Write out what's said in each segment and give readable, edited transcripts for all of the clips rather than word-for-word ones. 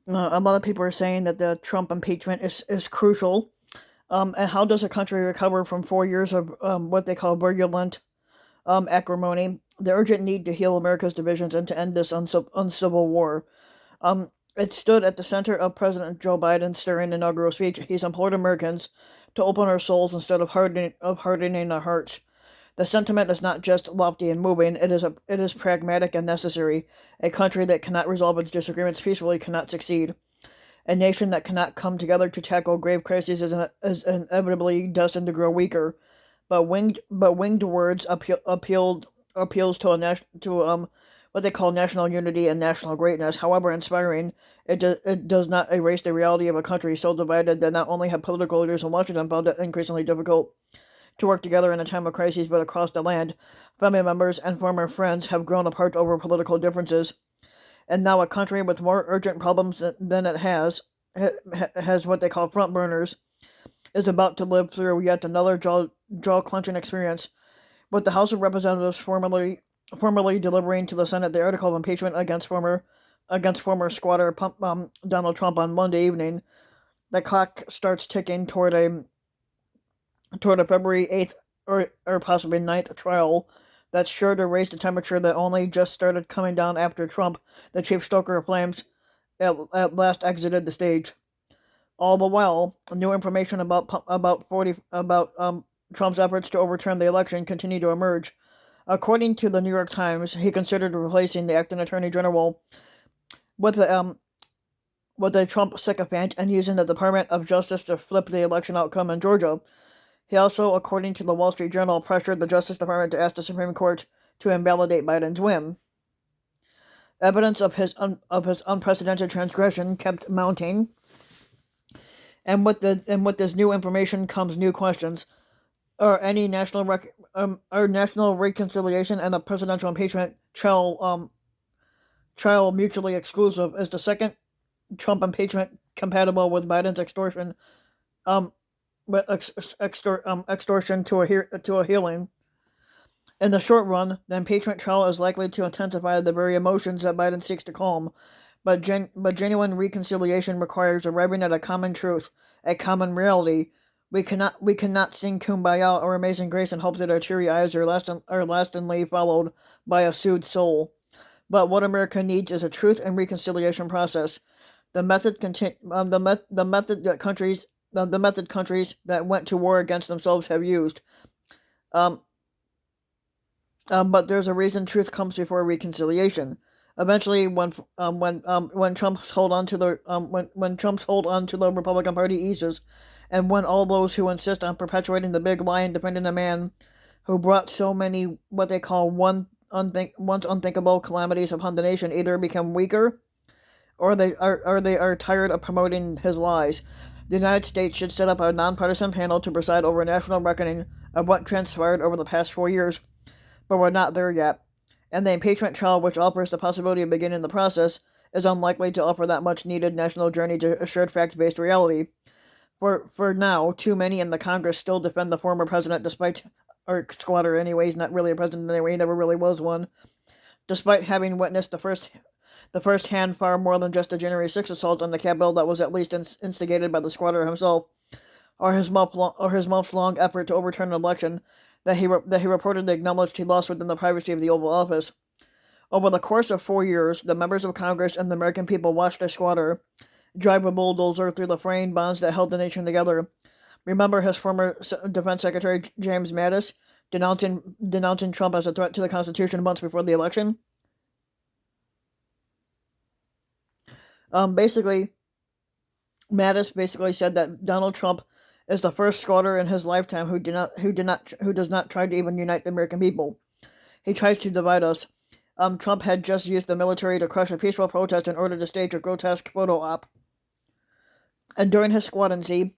A lot of people are saying that the Trump impeachment is crucial. And how does a country recover from 4 years of what they call virulent acrimony, the urgent need to heal America's divisions and to end this uncivil war? It stood at the center of President Joe Biden's stirring inaugural speech. He's implored Americans to open our souls instead of hardening our hearts. The sentiment is not just lofty and moving; it is pragmatic and necessary. A country that cannot resolve its disagreements peacefully cannot succeed. A nation that cannot come together to tackle grave crises is inevitably destined to grow weaker. But winged words appeals to what they call national unity and national greatness. However inspiring, it does not erase the reality of a country so divided that not only have political leaders in Washington found it increasingly difficult to work together in a time of crisis, but across the land, family members and former friends have grown apart over political differences. And now a country with more urgent problems than it has what they call front burners, is about to live through yet another jaw clenching experience, with the House of Representatives formally delivering to the Senate the article of impeachment against former squatter Donald Trump on Monday evening. The clock starts ticking toward a February 8th or possibly 9th trial that's sure to raise the temperature that only just started coming down after Trump, the chief stoker of flames, at last exited the stage. All the while, new information about Trump's efforts to overturn the election continue to emerge. According to the New York Times, he considered replacing the acting Attorney General with a Trump sycophant and using the Department of Justice to flip the election outcome in Georgia. He also, according to the Wall Street Journal, pressured the Justice Department to ask the Supreme Court to invalidate Biden's win. Evidence of his unprecedented transgression kept mounting, and with this new information comes new questions. Are national reconciliation and a presidential impeachment trial mutually exclusive? Is the second Trump impeachment compatible with Biden's um, extortion to a healing? In the short run, the impeachment trial is likely to intensify the very emotions that Biden seeks to calm, but genuine reconciliation requires arriving at a common truth, a common reality. We cannot sing Kumbaya or Amazing Grace and hope that our teary eyes are lastingly followed by a soothed soul. But what America needs is a truth and reconciliation process. The method that countries that went to war against themselves have used. Um, but there's a reason truth comes before reconciliation. Eventually, when Trump's hold on to the Republican Party eases, and when all those who insist on perpetuating the big lie and defending a man who brought so many what they call once unthinkable calamities upon the nation either become weaker or they are tired of promoting his lies, the United States should set up a nonpartisan panel to preside over a national reckoning of what transpired over the past 4 years. But we're not there yet, and the impeachment trial, which offers the possibility of beginning the process, is unlikely to offer that much needed national journey to assured fact-based reality. For now, too many in the Congress still defend the former president despite, or squatter anyway, he's not really a president anyway, he never really was one, despite having witnessed the first hand far more than just a January 6th assault on the Capitol that was at least instigated by the squatter himself, or his month-long effort to overturn an election that he reportedly acknowledged he lost within the privacy of the Oval Office. Over the course of 4 years, the members of Congress and the American people watched a squatter drive a bulldozer through the fraying bonds that held the nation together. Remember his former Defense Secretary James Mattis denouncing Trump as a threat to the Constitution months before the election? Basically, Mattis basically said that Donald Trump is the first squatter in his lifetime who does not try to even unite the American people. He tries to divide us. Trump had just used the military to crush a peaceful protest in order to stage a grotesque photo op. And during his squattancy,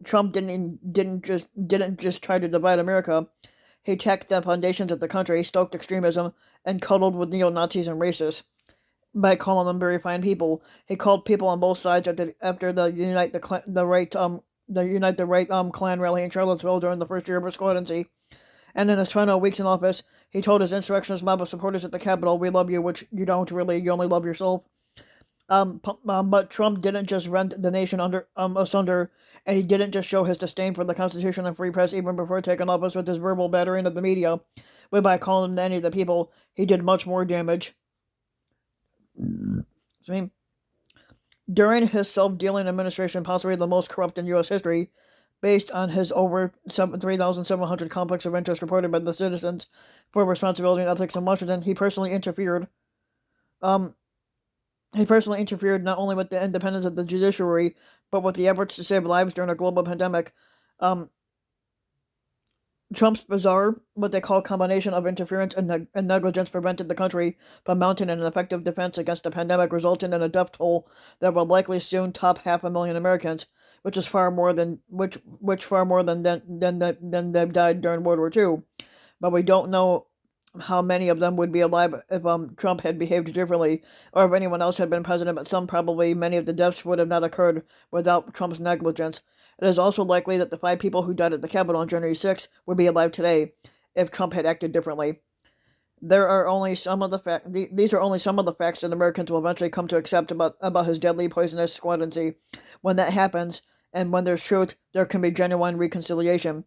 Trump didn't just try to divide America. He attacked the foundations of the country, stoked extremism, and cuddled with neo Nazis and racists by calling them very fine people. He called people on both sides after the Unite the Right Klan rally in Charlottesville during the first year of his squattancy. And in his final weeks in office, he told his insurrectionist mob of supporters at the Capitol, "We love you," which you don't really. You only love yourself. But Trump didn't just rend the nation asunder, and he didn't just show his disdain for the Constitution and free press even before taking office with his verbal battering of the media, but by calling the enemy of the people, he did much more damage. I mean, during his self-dealing administration, possibly the most corrupt in U.S. history, based on his over 3,700 conflicts of interest reported by the Citizens for Responsibility and Ethics in Washington, he personally interfered. Um, He personally interfered not only with the independence of the judiciary, but with the efforts to save lives during a global pandemic. Um, Trump's bizarre, what they call combination of interference and negligence prevented the country from mounting an effective defense against the pandemic, resulting in a death toll that will likely soon top 500,000 Americans, which is far more than they've died during World War II. But we don't know how many of them would be alive if Trump had behaved differently, or if anyone else had been president. But probably many of the deaths would have not occurred without Trump's negligence. It is also likely that the 5 people who died at the Capitol on January 6th would be alive today if Trump had acted differently. There are only some of the These are only some of the facts that Americans will eventually come to accept about his deadly, poisonous squadency. When that happens, and when there's truth, there can be genuine reconciliation.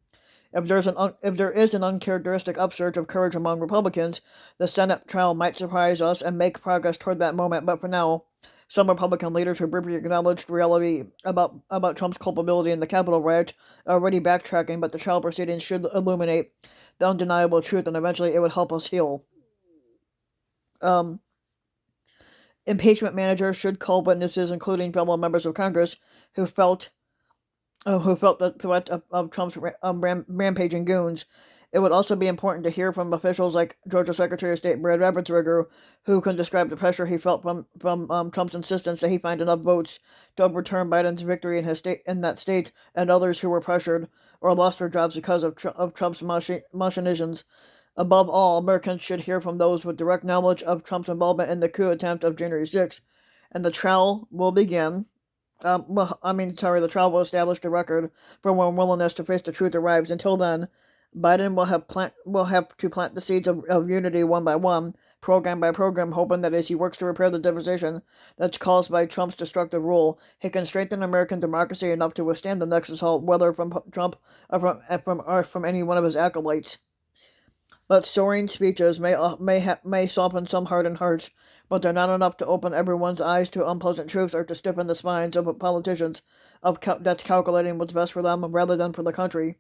If there is an uncharacteristic upsurge of courage among Republicans, the Senate trial might surprise us and make progress toward that moment. But for now, some Republican leaders who briefly acknowledged reality about Trump's culpability in the Capitol riot are already backtracking, but the trial proceedings should illuminate the undeniable truth, and eventually it would help us heal. Um, Impeachment managers should call witnesses, including fellow members of Congress, who felt the threat of Trump's rampaging goons. It would also be important to hear from officials like Georgia Secretary of State Brad Raffensperger, who can describe the pressure he felt from Trump's insistence that he find enough votes to overturn Biden's victory in that state, and others who were pressured or lost their jobs because of Trump's machinations. Above all, Americans should hear from those with direct knowledge of Trump's involvement in the coup attempt of January 6th, and the trial will begin. The trial will establish the record for when willingness to face the truth arrives. Until then, Biden will have to plant the seeds of unity one by one, program by program, hoping that as he works to repair the devastation that's caused by Trump's destructive rule, he can strengthen American democracy enough to withstand the next assault, whether from Trump or from any one of his acolytes. But soaring speeches may soften some hardened hearts, but they're not enough to open everyone's eyes to unpleasant truths or to stiffen the spines of politicians that's calculating what's best for them rather than for the country.